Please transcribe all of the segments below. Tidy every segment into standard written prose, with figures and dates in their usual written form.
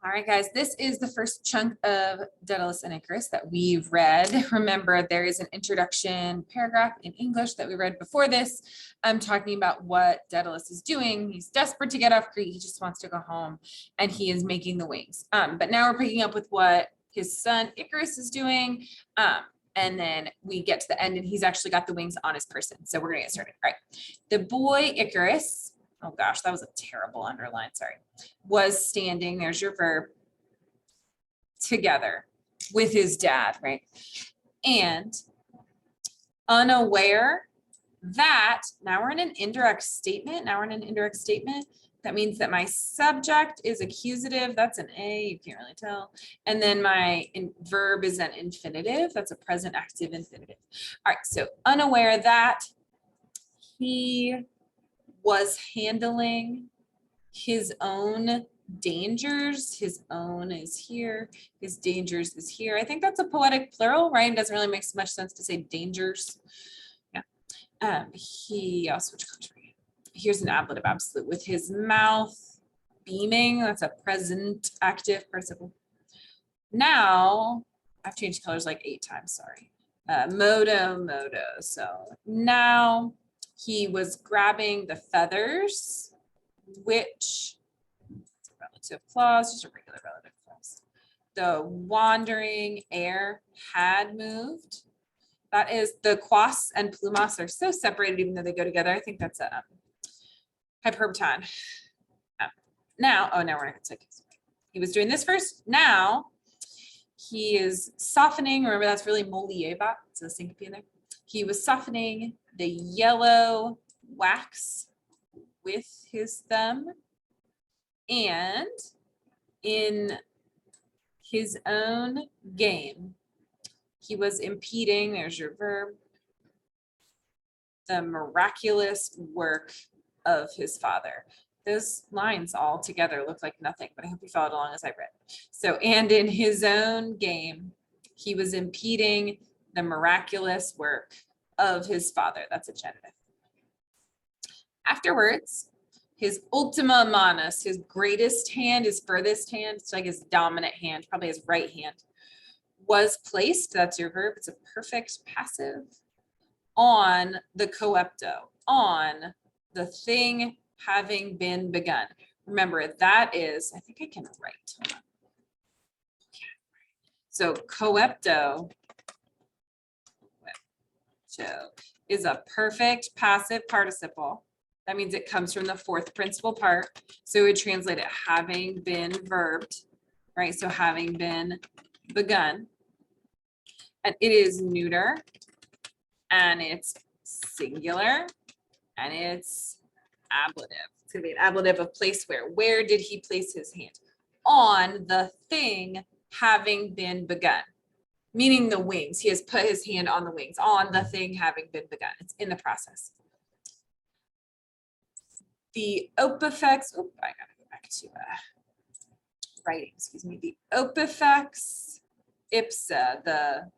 All right, guys, this is the first chunk of Daedalus and Icarus that we've read. Remember, there is an introduction paragraph in English that we read before this. I'm talking about what Daedalus is doing. He's desperate to get off Crete. He just wants to go home, and he is making the wings. But now we're picking up with what his son Icarus is doing. And then we get to the end, and he's actually got the wings on his person. So we're gonna get started. All right, the boy Icarus. Oh gosh, that was a terrible underline, sorry. Was standing, there's your verb, together with his dad, right? And unaware that, now we're in an indirect statement. That means that my subject is accusative. That's an A, you can't really tell. And then my verb is an infinitive. That's a present active infinitive. All right, so unaware that he was handling his own dangers. His own is here, his dangers is here. I think that's a poetic plural, right? It doesn't really make much sense to say dangers. Yeah. He also, here's an ablative absolute, with his mouth beaming. That's a present active participle. Now I've changed colors like 8 times, sorry. Modo. So now he was grabbing the feathers, which relative clause, just a regular relative clause. The wandering air had moved. That is, the quas and plumas are so separated even though they go together. I think that's a hyperbaton. Now, oh, now we're not going to he was doing this first. Now he is softening. Remember, that's really moliebat. So the syncope in there. He was softening the yellow wax with his thumb, and in his own game, he was impeding, there's your verb, the miraculous work of his father. Those lines all together look like nothing, but I hope you followed along as I read. So, and in his own game, he was impeding the miraculous work of his father. That's a genitive. Afterwards, his ultima manus, his greatest hand, his furthest hand, it's like his dominant hand, probably his right hand, was placed, that's your verb, it's a perfect passive, on the coepto, on the thing having been begun. Remember, that is, I think I can write. Hold on. So coepto is a perfect passive participle. That means it comes from the fourth principal part. So we translate it having been verbed, right? So having been begun. And it is neuter, and it's singular, and it's ablative. It's gonna be an ablative of place where. Where did he place his hand? On the thing having been begun. Meaning the wings. He has put his hand on the wings, on the thing having been begun. It's in the process. The opifex, oh, I gotta go back to writing, excuse me. The opifex ipsa, the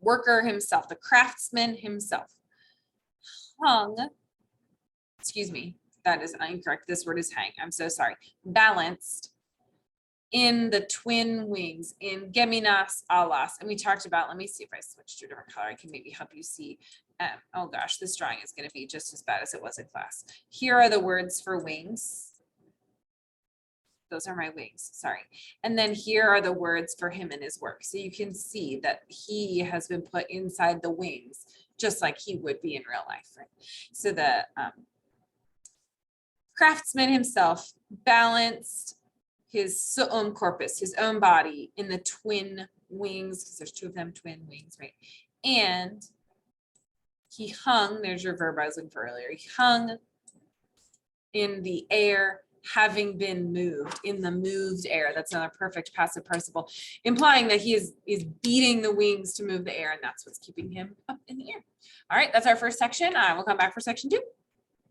worker himself, the craftsman himself, hung, excuse me, that is incorrect. This word is hang. I'm so sorry. Balanced in the twin wings, in geminas alas. And we talked about, let me see if I switch to a different color, I can maybe help you see. Oh gosh, this drawing is going to be just as bad as it was in class. Here are the words for wings. Those are my wings, sorry. And then here are the words for him and his work. So you can see that he has been put inside the wings, just like he would be in real life, right? So the craftsman himself balanced his suum corpus, his own body, in the twin wings, because there's 2 of them, twin wings, right? And he hung, there's your verb I was looking for earlier, he hung in the air, having been moved, in the moved air. That's another perfect passive participle, implying that he is beating the wings to move the air, and that's what's keeping him up in the air. All right, that's our first section. We'll come back for section 2.